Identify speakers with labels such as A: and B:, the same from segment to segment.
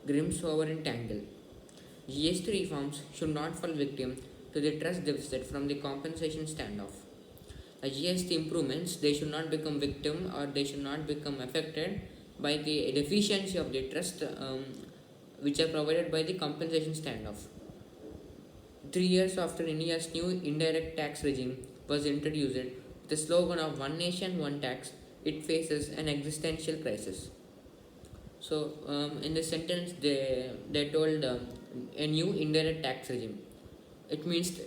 A: grims over in Tangle. GST reforms should not fall victim to the trust deficit from the compensation standoff. The GST improvements, they should not become victim or they should not become affected by the deficiency of the trust which are provided by the compensation standoff. 3 years after India's new indirect tax regime was introduced, with the slogan of One Nation, One Tax, it faces an existential crisis. So, in this sentence, they told a new indirect tax regime. It means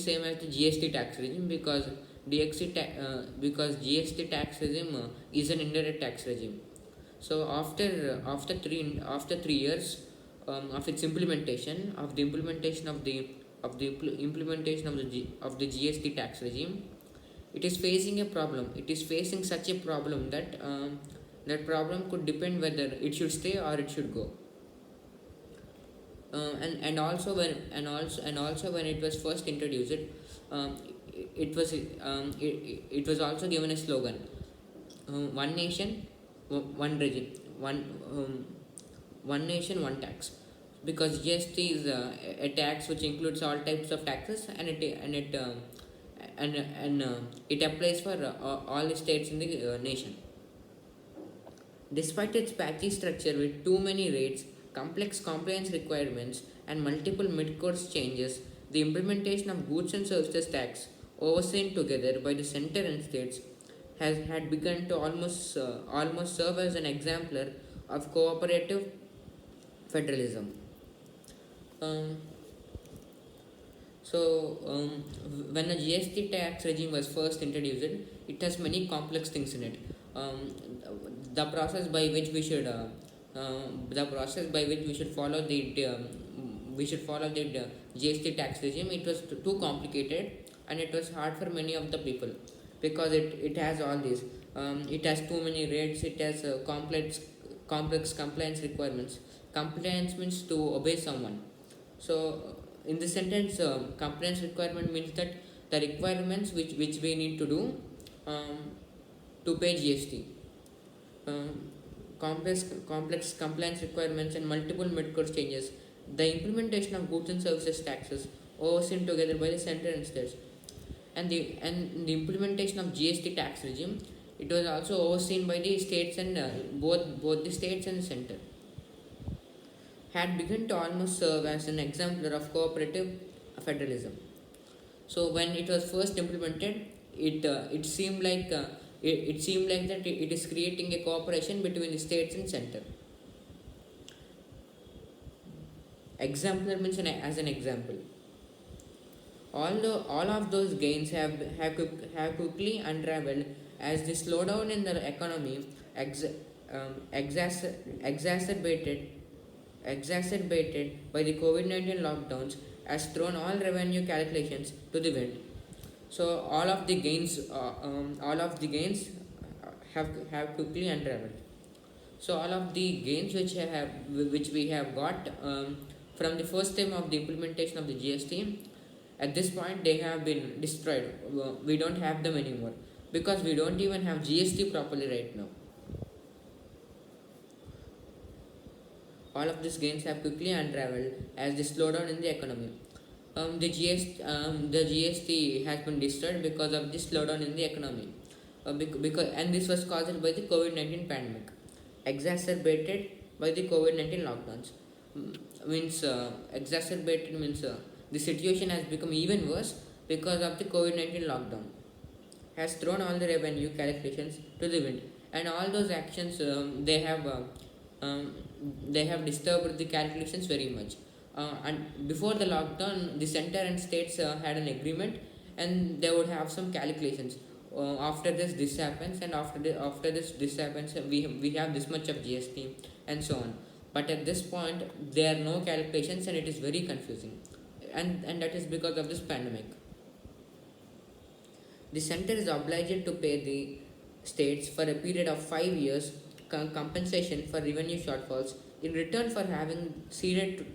A: same as the GST tax regime because GST tax regime is an indirect tax regime. So after 3 years of its implementation of the GST tax regime, it is facing a problem. It is facing such a problem that that problem could depend whether it should stay or it should go. And also when it was first introduced, um, it was also given a slogan, one nation, one regime, one nation, one tax, because GST is a tax which includes all types of taxes, and it applies for all the states in the nation. Despite its patchy structure with too many rates, complex compliance requirements, and multiple mid-course changes, the implementation of goods and services tax, overseen together by the center and states, has had begun to almost serve as an exemplar of cooperative federalism. Um, when the GST tax regime was first introduced, it has many complex things in it. Um, the process by which we should follow the GST tax regime, it was too complicated and it was hard for many of the people because it has all these. It has too many rates. It has complex compliance requirements. Compliance means to obey someone. So in this sentence, compliance requirement means that the requirements which we need to do to pay GST. Complex compliance requirements and multiple mid-course changes. The implementation of goods and services taxes overseen together by the center and states, and the implementation of GST tax regime. It was also overseen by the states and both the states and the center. Had begun to almost serve as an exemplar of cooperative federalism. So when it was first implemented, it seemed like it seemed like that it is creating a cooperation between the states and center. Exemplar means as an example. Although all of those gains have quickly unraveled as the slowdown in the economy exacerbated by the COVID-19 lockdowns has thrown all revenue calculations to the wind. So all of the gains have quickly unraveled. So all of the gains which we have got from the first time of the implementation of the GST, at this point they have been destroyed. We don't have them anymore because we don't even have GST properly right now. All of these gains have quickly unraveled as the slowdown in the economy. The GST has been destroyed because of the slowdown in the economy. And this was caused by the COVID-19 pandemic, exacerbated by the COVID-19 lockdowns. Exacerbated means the situation has become even worse because of the COVID-19 lockdown. Has thrown all the revenue calculations to the wind, and all those actions they have disturbed the calculations very much. And before the lockdown, the center and states had an agreement, and they would have some calculations. After this happens, and after this happens, we have this much of GST, and so on. But at this point, there are no calculations, and it is very confusing, and that is because of this pandemic. The center is obliged to pay the states for a period of 5 years compensation for revenue shortfalls in return for having ceded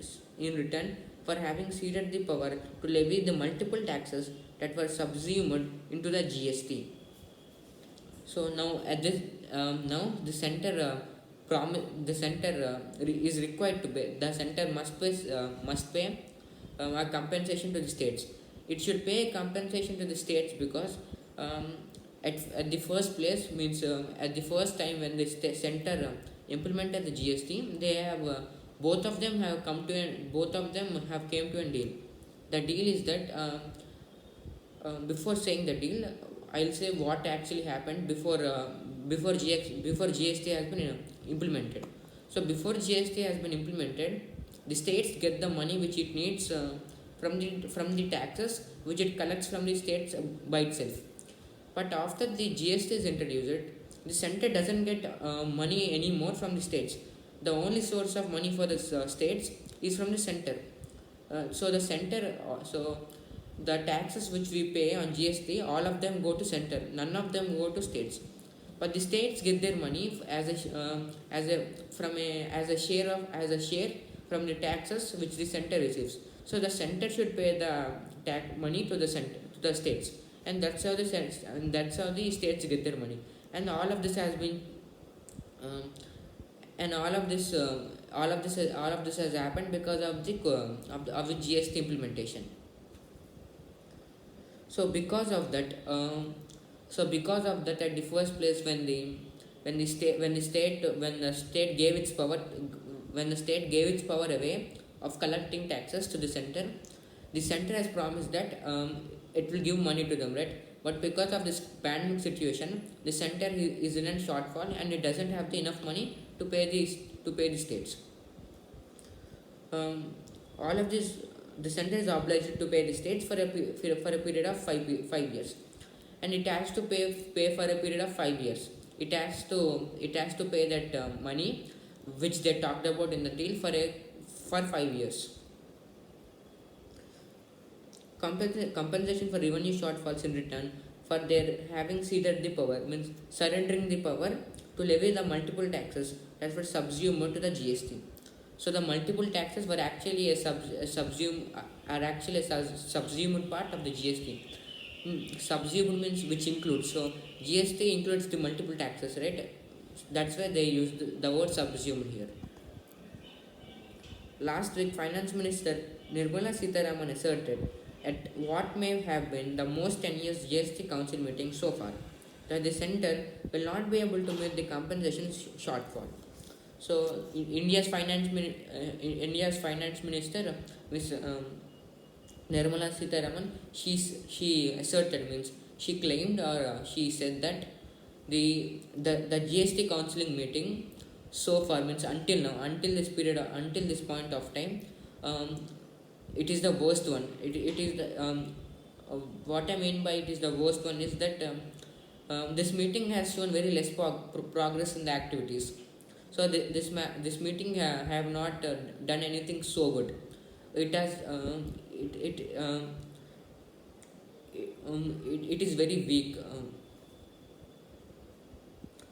A: the power to levy the multiple taxes that were subsumed into the GST. So now the center the center is required to pay. The center must pay a compensation to the states. It should pay compensation to the states because um, at the first place means at the first time when the center implemented the GST, they have both of them have came to a deal. The deal is that before saying the deal, I'll say what actually happened before GST has been implemented. So before GST has been implemented, the states get the money which it needs from the taxes which it collects from the states by itself. But after the GST is introduced, the center doesn't get money anymore from the states. The only source of money for the states is from the center. So the taxes which we pay on GST, all of them go to center. None of them go to states. But the states get their money as a share from the taxes which the center receives. So the center should pay the tax money to the states, and that's how the states get their money. And all of this has been um, and all of this has happened because of the GST implementation. So because of that at the first place, when the state gave its power away of collecting taxes to the center has promised that it will give money to them, right? But because of this pandemic situation, the center is in a shortfall and it doesn't have enough money to pay the states. All of this, the center is obliged to pay the states for a period of 5 years, and it has to pay for a period of 5 years. It has to pay that money which they talked about in the deal for 5 years. Compensation for revenue shortfalls in return for their having ceded the power means surrendering the power to levy the multiple taxes that were subsumed to the GST. So the multiple taxes were actually a subsumed part of the GST. Subsumed means which includes. So GST includes the multiple taxes, right? That's why they use the word subsumed here. Last week, Finance Minister Nirmala Sitharaman asserted at what may have been the most tenuous GST Council meeting so far that the centre will not be able to meet the compensation shortfall. So, India's finance minister, Ms. Nirmala Sitharaman, she asserted means she claimed or she said that the GST counseling meeting so far means until now, until this point of time, it is the worst one. It is the what I mean by it is the worst one is that this meeting has shown very less progress in the activities. So this meeting have not done anything so good. It has it is very weak.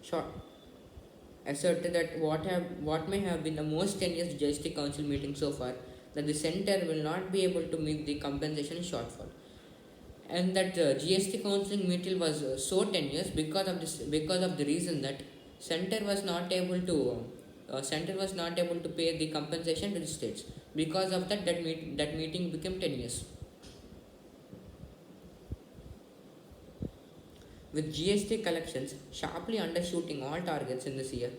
A: Short asserted that what may have been the most tenuous GST Council meeting so far, that the center will not be able to meet the compensation shortfall, and that GST counseling meeting was so tenuous because of the reason that center was not able to pay the compensation to the states. Because of that meeting became tenuous. With GST collections sharply undershooting all targets in this year,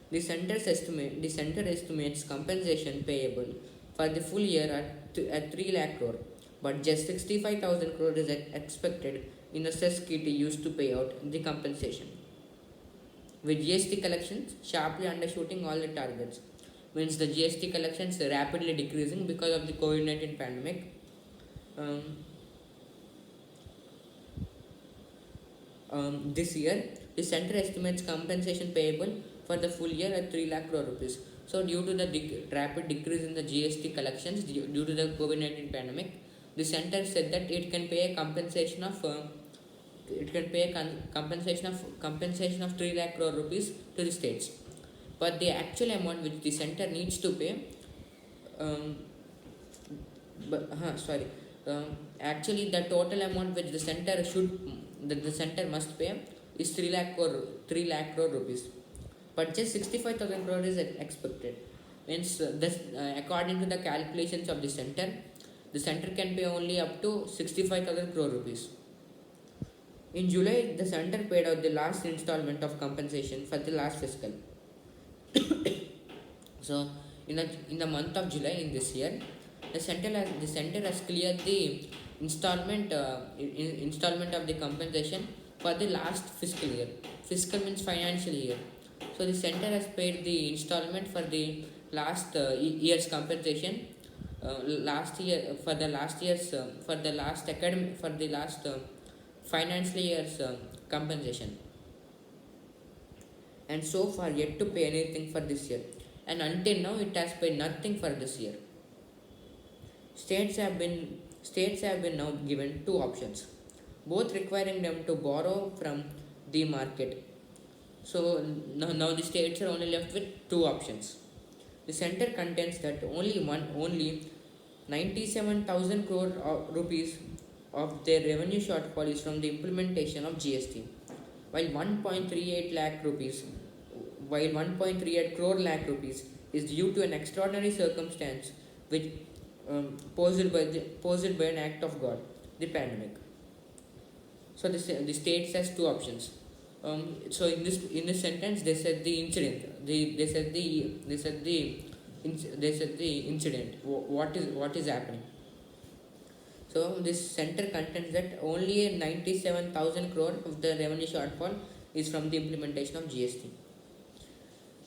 A: the center estimates compensation payable for the full year at 3 lakh crore, but just 65,000 crore is expected in the cess kitty used to pay out the compensation. With GST collections sharply undershooting all the targets, means the GST collections are rapidly decreasing because of the COVID-19 pandemic. This year, the center estimates compensation payable for the full year at 3 lakh crore rupees. So, due to the rapid decrease in the GST collections due to the COVID-19 pandemic, the center said that it can pay a compensation of 3 lakh crore rupees to the states. But the actual amount which the center needs to pay, actually the total amount which the center must pay is 3 lakh crore rupees. but just 65,000 crore is expected. Means according to the calculations of the center can pay only up to 65,000 crore rupees. In July, the center paid out the last installment of compensation for the last fiscal. So, in the month of July in this year, the center has cleared the installment of the compensation for the last fiscal year. Fiscal means financial year. So the center has paid the installment for the last year's compensation. Last year for the last year's for the last academic for the last financial year's compensation, and so far yet to pay anything for this year, and until now it has paid nothing for this year. States have been now given two options, both requiring them to borrow from the market. So now the states are only left with two options. The center contends that only 97,000 crore rupees of their revenue shortfall is from the implementation of GST, while 1.38 lakh rupees, while 1.38 crore lakh rupees is due to an extraordinary circumstance which posed by an act of God, the pandemic. So the states has two options. So in this sentence they said the incident. They said the incident. What is happening? So this center contends that only 97,000 crore of the revenue shortfall is from the implementation of GST.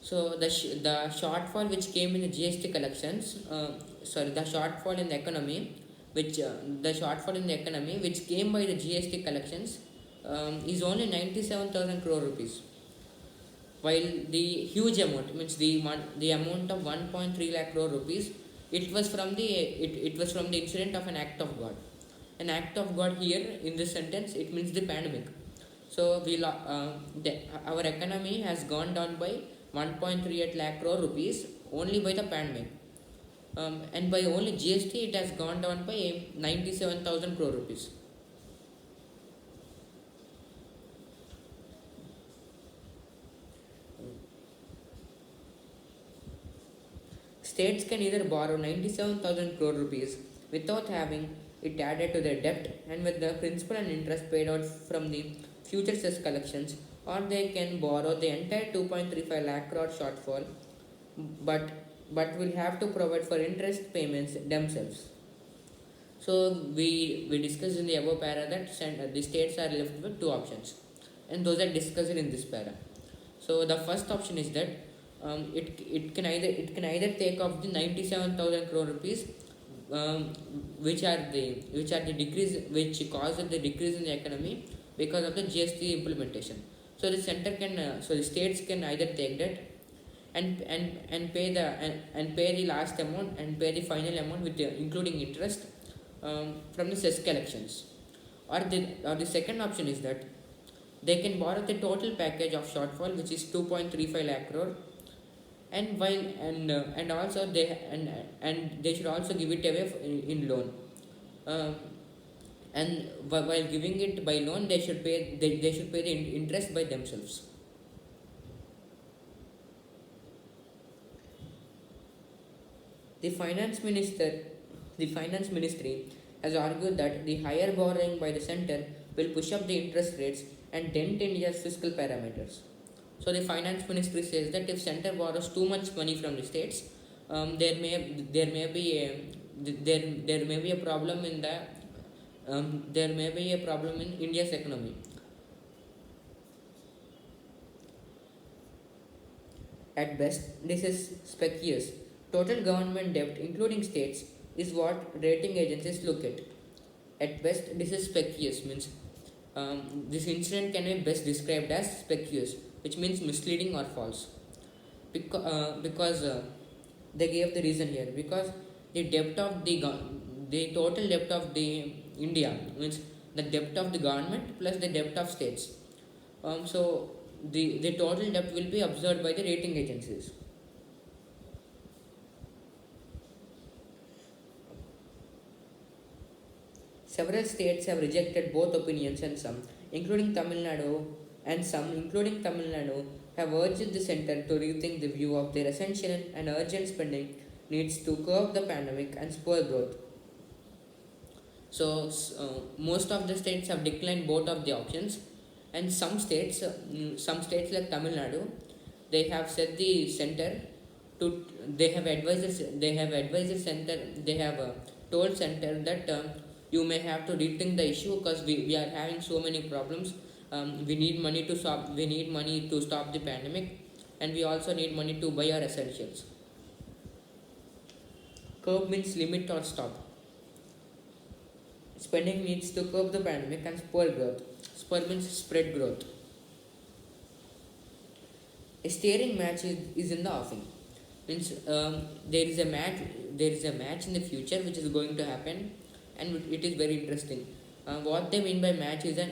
A: So the shortfall which came in the GST collections, the shortfall in the economy, which came by the GST collections, is only 97,000 crore rupees, while the huge amount, means the amount of 1.3 lakh crore rupees, it was from the incident of an act of God. An act of God here in this sentence, it means the pandemic. So our economy has gone down by 1.38 lakh crore rupees only by the pandemic, and by only GST it has gone down by 97,000 crore rupees. States can either borrow 97,000 crore rupees without having it added to their debt and with the principal and interest paid out from the future cess collections, or they can borrow the entire 2.35 lakh crore shortfall, but will have to provide for interest payments themselves. So we discussed in the above para that the states are left with two options, and those are discussed in this para. So the first option is that it can either take off the 97,000 crore rupees, which are the decrease, which caused the decrease in the economy because of the GST implementation. So the states can either take that and pay the last amount and pay the final amount with including interest from the cess collections, or the second option is that they can borrow the total package of shortfall, which is 2.35 lakh crore, and also they should also give it away in loan, and while giving it by loan they should pay the interest by themselves. The finance ministry has argued that the higher borrowing by the center will push up the interest rates and dent India's fiscal parameters. So the finance ministry says that if center borrows too much money from the states, there may be a problem in India's economy. At best, this is speculative. Total government debt, including states, is what rating agencies look at. At best, this is speculative, means this incident can be best described as speculative, which means misleading or false. Because they gave the reason here. Because the total debt of the India, means the debt of the government plus the debt of states. So the total debt will be observed by the rating agencies. Several states have rejected both opinions, and some, including Tamil Nadu, have urged the center to rethink the view of their essential and urgent spending needs to curb the pandemic and spur growth. So, most of the states have declined both of the options, and some states like Tamil Nadu, they have said the center to they have advised center they have told center that you may have to rethink the issue because we are having so many problems. We need money to stop the pandemic, and we also need money to buy our essentials. Curb means limit or stop. Spending needs to curb the pandemic and spur growth. Spur means spread growth. A steering match is in the offing. Means there is a match in the future which is going to happen, and it is very interesting. What they mean by match is that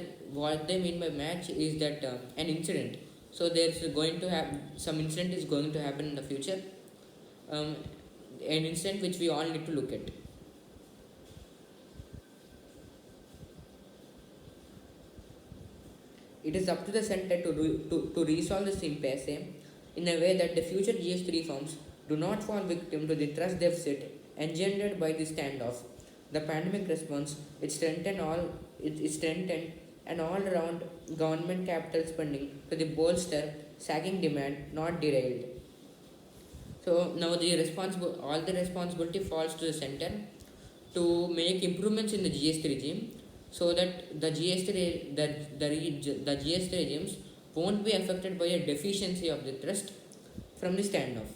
A: an incident. So there's going to have some incident is going to happen in the future. An incident which we all need to look at. It is up to the center to resolve this impasse in a way that the future GST reforms do not fall victim to the trust deficit engendered by the standoff. The pandemic response strengthened an all-round government capital spending to the bolster sagging demand, not derailed. So now all the responsibility falls to the center to make improvements in the GST regime so that the GST regimes won't be affected by a deficiency of the trust from the standoff.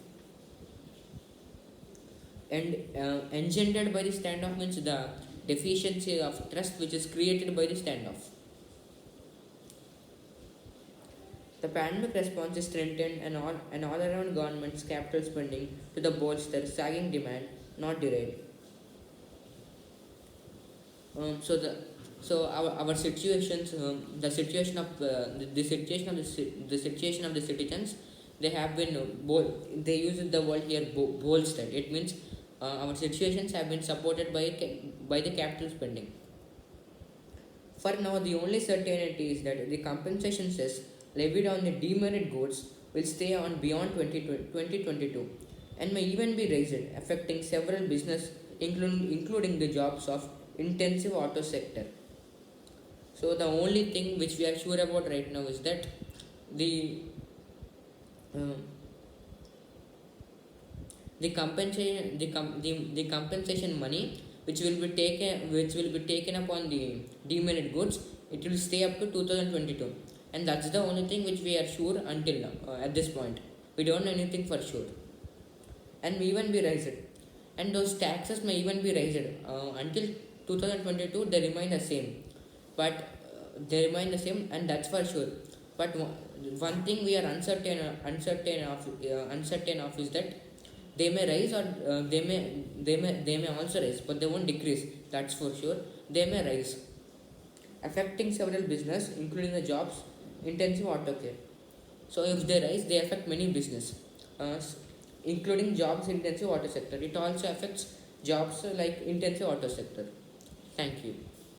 A: And engendered by the standoff means the deficiency of trust which is created by the standoff. The pandemic response is strengthened and all around government's capital spending to the bolster sagging demand, not derailed. Our situations, the situation of the situation of the citizens, they have been they use the word here bolstered. It means our situations have been supported by the capital spending. For now, the only certainty is that the compensation cess levied on the demerit goods will stay on beyond 2022 and may even be raised, affecting several business, including the jobs of intensive auto sector. So the only thing which we are sure about right now is that the compensation money which will be taken up on the demerit goods, it will stay up to 2022, and that's the only thing which we are sure until now. At this point, we don't know anything for sure, and may even be raised, and those taxes may even be raised until 2022. They remain the same, and that's for sure. But one thing we are uncertain of is that they may rise or they may also rise, but they won't decrease. That's for sure. They may rise, affecting several business, including the jobs intensive auto care. So if they rise, they affect many business, including jobs intensive auto sector. It also affects jobs like intensive auto sector. Thank you.